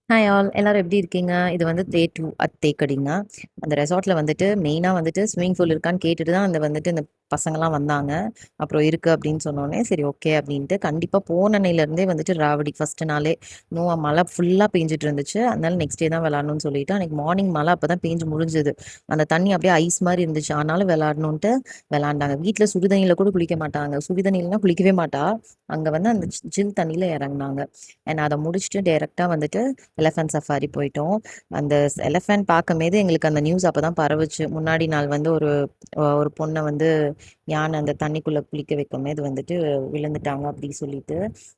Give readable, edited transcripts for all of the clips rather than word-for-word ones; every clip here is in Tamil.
ஹாய் ஆல் எல்லாரும் எப்படி இருக்கீங்க? இது வந்து டே 2 அட் தேக்கடிங்க. அந்த ரெசார்ட்ல வந்துட்டு மெயினா வந்துட்டு ஸ்விம்மிங் பூல் இருக்கான்னு கேட்டுட்டு தான் இந்த பசங்கலாம் வந்தாங்க. அப்புறம் இருக்கு அப்படின்னு சொன்னோனே, சரி ஓகே அப்படின்ட்டு கண்டிப்பா போன அன்னையிலருந்தே வந்துட்டு ராவடி ஃபர்ஸ்ட் நாளே மழை ஃபுல்லா பேஞ்சுட்டு இருந்துச்சு. அதனால நெக்ஸ்ட் டே தான் விளையாடணும்னு சொல்லிட்டு, அன்னைக்கு மார்னிங் மழை அப்பதான் பேஞ்சு முடிஞ்சது. அந்த தண்ணி அப்படியே ஐஸ் மாரி இருந்துச்சு. ஆனாலும் விளையாடணுன்ட்டு விளையாண்டாங்க. வீட்ல சுடு தண்ணியில கூட குளிக்க மாட்டாங்க. சுடு தண்ணியிலலாம் குளிக்கவே மாட்டா. அங்க வந்து அந்த ஜில் தண்ணியில இறங்குனாங்க. அண்ட் அத முடிச்சுட்டு டைரக்ட்டா வந்துட்டு எலஃபண்ட் சஃபாரி போயிட்டோம். அந்த எலஃபண்ட் பார்க்கும்போது எங்களுக்கு அந்த நியூஸ் அப்பதான் பரவுச்சு. முன்னாடி நாள் வந்து ஒரு பொண்ண வந்து யானை அந்த தண்ணிக்குள்ள குளிக்க வைக்கும்போது வந்துட்டு விழுந்துட்டாங்க அப்படி சொல்லிட்டு.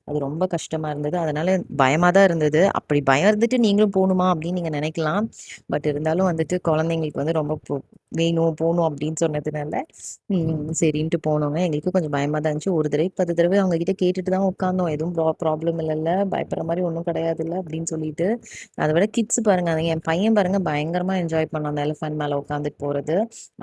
அது ரொம்ப கஷ்டமா இருந்தது. அதனால பயமா தான் இருந்தது. அப்படி பயம் இருந்துட்டு நீங்களும் போணுமா அப்படின்னு நீங்க நினைக்கலாம். பட் இருந்தாலும் வந்துட்டு குழந்தைங்களுக்கு வந்து ரொம்ப வேணும் போணும் அப்படின்னு சொன்னதுனால சரின்ட்டு போனோங்க. எங்களுக்கும் கொஞ்சம் பயமா தான் இருந்துச்சு. ஒரு தடவை 10 தடவை அவங்க கிட்ட கேட்டுட்டு தான் உட்காந்தோம். எதுவும் ப்ராப்ளம் இல்லைல்ல, பயப்படுற மாதிரி ஒன்றும் கிடையாதுல்ல அப்படின்னு சொல்லிட்டு. அதை விட கிட்ஸ் பாருங்க, அது என் பையன் பாருங்க பயங்கரமா என்ஜாய் பண்ணான் அந்த எலிஃபண்ட் மேல உட்காந்துட்டு போறது.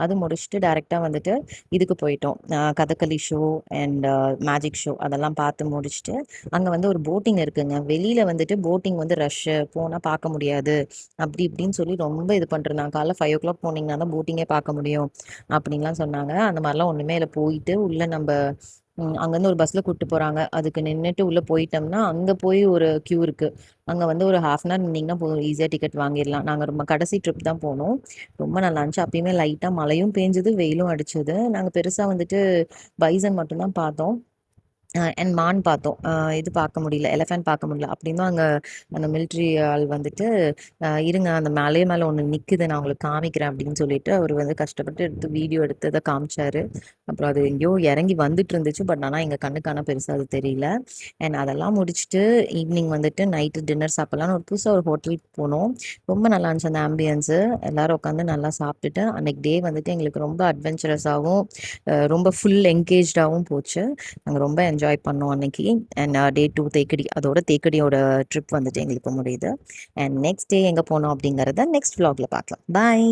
அது முடிச்சுட்டு டைரக்டா வந்துட்டு இதுக்கு போயிட்டோம். Kathakali show and magic show அதெல்லாம் பார்த்து முடிச்சுட்டு அங்க வந்து ஒரு போட்டிங் இருக்குங்க. வெளியில வந்துட்டு போட்டிங் வந்து ரஷ் போனா பார்க்க முடியாது அப்படி இப்படின்னு சொல்லி ரொம்ப இது பண்ணிருந்தாங்க. காலைல 5 o'clock போனீங்கன்னா தான் போட்டிங்கே பார்க்க முடியும் அப்படின்லாம் சொன்னாங்க. அந்த மாதிரிலாம் ஒண்ணுமே இல்லை. போயிட்டு உள்ள நம்ம அங்கேருந்து ஒரு பஸ்ல கூட்டு போறாங்க. அதுக்கு நின்னுட்டு உள்ள போயிட்டோம்னா அங்க போய் ஒரு கியூ இருக்கு. அங்க வந்து ஒரு 1/2 அன் ஹவர் நின்னீங்கன்னா போதும், ஈஸியா டிக்கெட் வாங்கிடலாம். நாங்க ரொம்ப கடைசி ட்ரிப் தான் போனோம். ரொம்ப நல்லா இருந்துச்சு. அப்பயுமே லைட்டா மழையும் பேஞ்சது, வெயிலும் அடிச்சது. நாங்க பெருசா வந்துட்டு பைசன் மட்டும் தான் பார்த்தோம். அண்ட் மான் பார்த்தோம். இது பார்க்க முடியல, எலிஃபண்ட் பார்க்க முடியல. அப்படின்னு அங்க அந்த மிலிட்ரி ஆள் வந்துட்டு இருங்க அந்த மலை மேல ஒண்ணு நிக்குது, நான் உங்களுக்கு காமிக்கிறேன் அப்படின்னு சொல்லிட்டு அவர் வந்து கஷ்டப்பட்டு எடுத்து வீடியோ எடுத்து அதை காமிச்சாரு. அப்புறம் அது எங்கேயோ இறங்கி வந்துட்டு இருந்துச்சு. பட் ஆனா எங்க கண்ணுக்கான பெருசா அது தெரியல. அண்ட் அதெல்லாம் முடிச்சுட்டு ஈவினிங் வந்துட்டு நைட்டு டின்னர் சாப்பிடலாம்னு ஒரு புதுசா ஒரு ஹோட்டலுக்கு போனோம். ரொம்ப நல்லா இருந்துச்சு அந்த ஆம்பியன்ஸு. எல்லாரும் உட்காந்து நல்லா சாப்பிட்டுட்டு அன்னைக்கு டே வந்துட்டு எங்களுக்கு ரொம்ப அட்வென்ச்சரஸாகவும் ரொம்ப ஃபுல் என்கேஜ்டாகவும் போச்சு. நாங்கள் ரொம்ப என்ஜாய் பண்ணோம் அன்னைக்கு. அண்ட் டே 2 தேக்கடி, அதோட தேக்கடியோட ட்ரிப் வந்துட்டு எங்களுக்கு முடியுது. அண்ட் நெக்ஸ்ட் டே எங்கே போனோம் அப்படிங்கிறத நெக்ஸ்ட் vlogல பார்க்கலாம். பாய்.